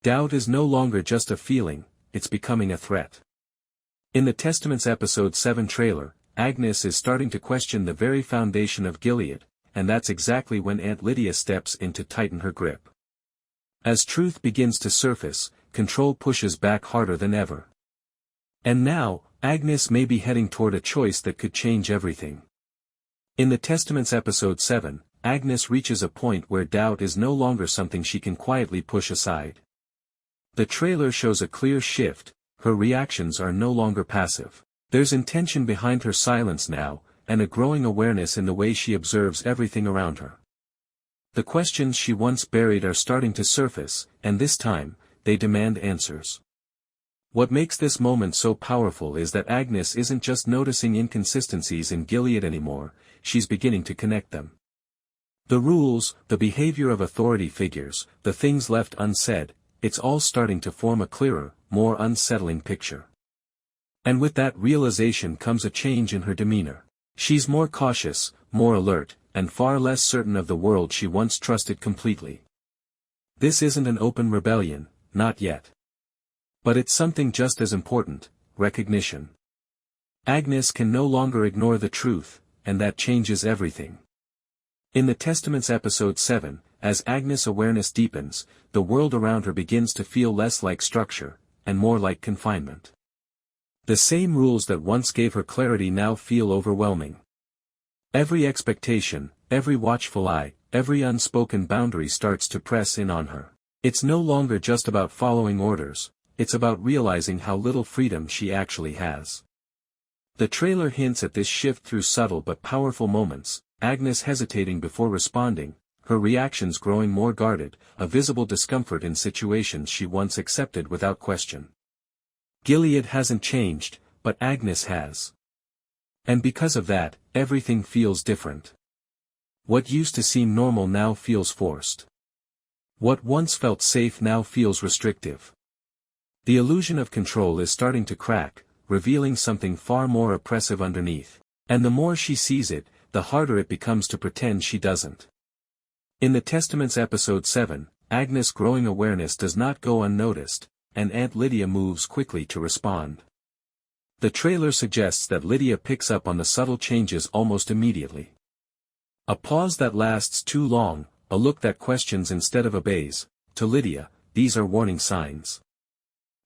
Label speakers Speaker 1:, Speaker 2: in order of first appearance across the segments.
Speaker 1: Doubt is no longer just a feeling, it's becoming a threat. In the Testament's Episode 7 trailer, Agnes is starting to question the very foundation of Gilead, and that's exactly when Aunt Lydia steps in to tighten her grip. As truth begins to surface, control pushes back harder than ever. And now, Agnes may be heading toward a choice that could change everything. In the Testament's Episode 7, Agnes reaches a point where doubt is no longer something she can quietly push aside. The trailer shows a clear shift, her reactions are no longer passive. There's intention behind her silence now, and a growing awareness in the way she observes everything around her. The questions she once buried are starting to surface, and this time, they demand answers. What makes this moment so powerful is that Agnes isn't just noticing inconsistencies in Gilead anymore, she's beginning to connect them. The rules, the behavior of authority figures, the things left unsaid, it's all starting to form a clearer, more unsettling picture. And with that realization comes a change in her demeanor. She's more cautious, more alert, and far less certain of the world she once trusted completely. This isn't an open rebellion, not yet. But it's something just as important, recognition. Agnes can no longer ignore the truth, and that changes everything. In the Testament's Episode 7, as Agnes' awareness deepens, the world around her begins to feel less like structure, and more like confinement. The same rules that once gave her clarity now feel overwhelming. Every expectation, every watchful eye, every unspoken boundary starts to press in on her. It's no longer just about following orders, it's about realizing how little freedom she actually has. The trailer hints at this shift through subtle but powerful moments, Agnes hesitating before responding, her reactions growing more guarded, a visible discomfort in situations she once accepted without question. Gilead hasn't changed, but Agnes has. And because of that, everything feels different. What used to seem normal now feels forced. What once felt safe now feels restrictive. The illusion of control is starting to crack, revealing something far more oppressive underneath. And the more she sees it, the harder it becomes to pretend she doesn't. In the Testament's Episode 7, Agnes' growing awareness does not go unnoticed, and Aunt Lydia moves quickly to respond. The trailer suggests that Lydia picks up on the subtle changes almost immediately. A pause that lasts too long, a look that questions instead of obeys, to Lydia, these are warning signs.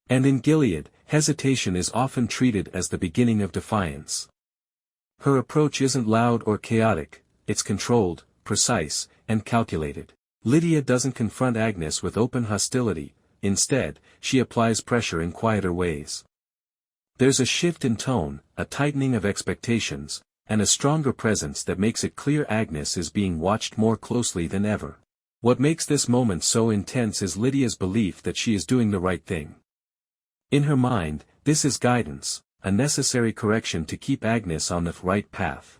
Speaker 1: And in Gilead, hesitation is often treated as the beginning of defiance. Her approach isn't loud or chaotic, it's controlled, precise, and calculated. Lydia doesn't confront Agnes with open hostility, instead, she applies pressure in quieter ways. There's a shift in tone, a tightening of expectations, and a stronger presence that makes it clear Agnes is being watched more closely than ever. What makes this moment so intense is Lydia's belief that she is doing the right thing. In her mind, this is guidance, a necessary correction to keep Agnes on the right path.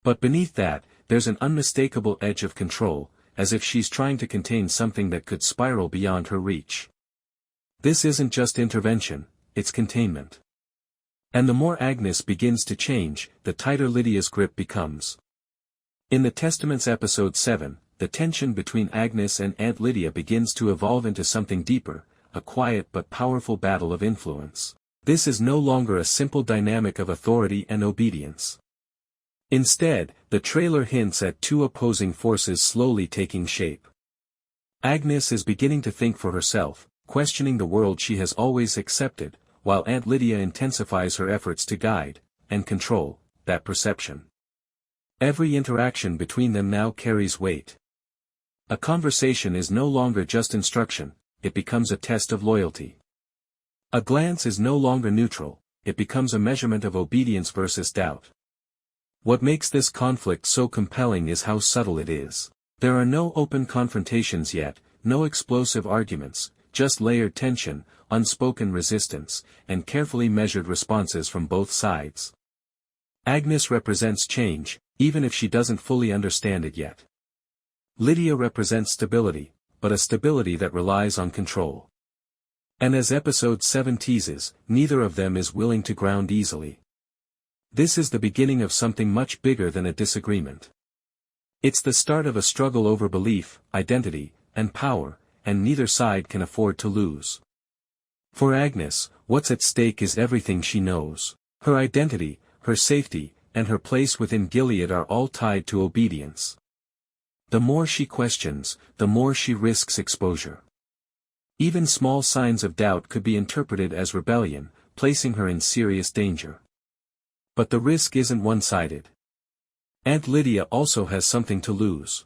Speaker 1: But beneath that, there's an unmistakable edge of control, as if she's trying to contain something that could spiral beyond her reach. This isn't just intervention, it's containment. And the more Agnes begins to change, the tighter Lydia's grip becomes. In the Testament's Episode 7, the tension between Agnes and Aunt Lydia begins to evolve into something deeper, a quiet but powerful battle of influence. This is no longer a simple dynamic of authority and obedience. Instead, the trailer hints at two opposing forces slowly taking shape. Agnes is beginning to think for herself, questioning the world she has always accepted, while Aunt Lydia intensifies her efforts to guide, and control, that perception. Every interaction between them now carries weight. A conversation is no longer just instruction, it becomes a test of loyalty. A glance is no longer neutral, it becomes a measurement of obedience versus doubt. What makes this conflict so compelling is how subtle it is. There are no open confrontations yet, no explosive arguments, just layered tension, unspoken resistance, and carefully measured responses from both sides. Agnes represents change, even if she doesn't fully understand it yet. Lydia represents stability, but a stability that relies on control. And as Episode 7 teases, neither of them is willing to ground easily. This is the beginning of something much bigger than a disagreement. It's the start of a struggle over belief, identity, and power, and neither side can afford to lose. For Agnes, what's at stake is everything she knows. Her identity, her safety, and her place within Gilead are all tied to obedience. The more she questions, the more she risks exposure. Even small signs of doubt could be interpreted as rebellion, placing her in serious danger. But the risk isn't one-sided. Aunt Lydia also has something to lose.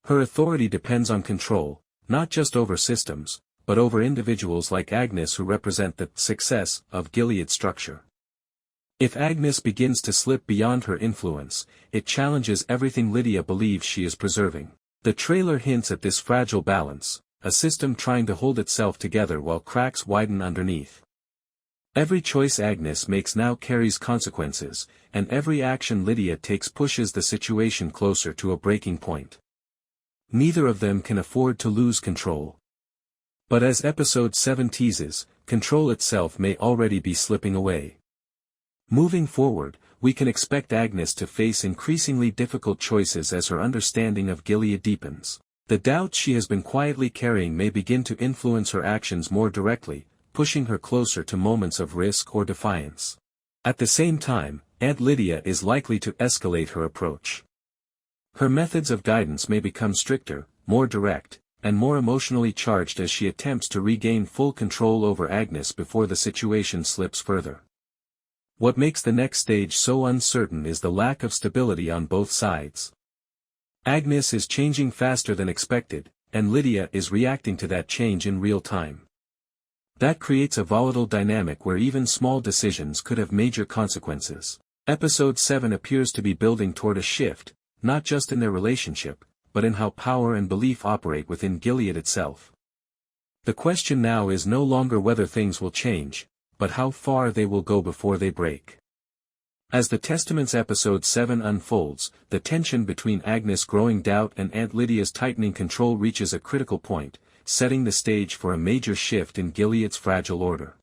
Speaker 1: Her authority depends on control, not just over systems, but over individuals like Agnes who represent the success of Gilead's structure. If Agnes begins to slip beyond her influence, it challenges everything Lydia believes she is preserving. The trailer hints at this fragile balance, a system trying to hold itself together while cracks widen underneath. Every choice Agnes makes now carries consequences, and every action Lydia takes pushes the situation closer to a breaking point. Neither of them can afford to lose control. But as episode 7 teases, control itself may already be slipping away. Moving forward, we can expect Agnes to face increasingly difficult choices as her understanding of Gilead deepens. The doubts she has been quietly carrying may begin to influence her actions more directly, pushing her closer to moments of risk or defiance. At the same time, Aunt Lydia is likely to escalate her approach. Her methods of guidance may become stricter, more direct, and more emotionally charged as she attempts to regain full control over Agnes before the situation slips further. What makes the next stage so uncertain is the lack of stability on both sides. Agnes is changing faster than expected, and Lydia is reacting to that change in real time. That creates a volatile dynamic where even small decisions could have major consequences. Episode 7 appears to be building toward a shift, not just in their relationship, but in how power and belief operate within Gilead itself. The question now is no longer whether things will change, but how far they will go before they break. As the Testament's episode 7 unfolds, the tension between Agnes' growing doubt and Aunt Lydia's tightening control reaches a critical point, setting the stage for a major shift in Gilead's fragile order.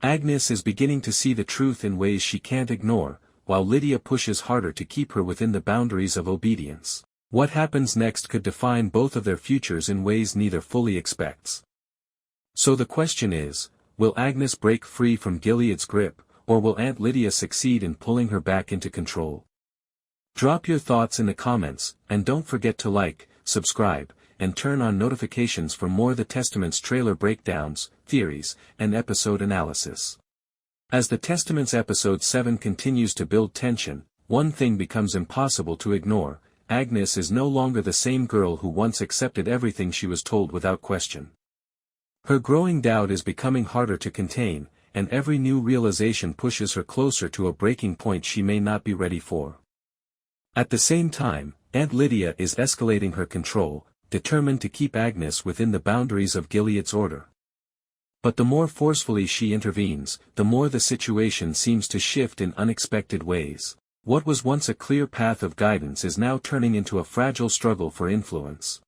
Speaker 1: Agnes is beginning to see the truth in ways she can't ignore, while Lydia pushes harder to keep her within the boundaries of obedience. What happens next could define both of their futures in ways neither fully expects. So the question is, will Agnes break free from Gilead's grip, or will Aunt Lydia succeed in pulling her back into control? Drop your thoughts in the comments, and don't forget to like, subscribe, and turn on notifications for more The Testament's trailer breakdowns, theories, and episode analysis. As The Testament's episode 7 continues to build tension, one thing becomes impossible to ignore: Agnes is no longer the same girl who once accepted everything she was told without question. Her growing doubt is becoming harder to contain, and every new realization pushes her closer to a breaking point she may not be ready for. At the same time, Aunt Lydia is escalating her control, determined to keep Agnes within the boundaries of Gilead's order. But the more forcefully she intervenes, the more the situation seems to shift in unexpected ways. What was once a clear path of guidance is now turning into a fragile struggle for influence.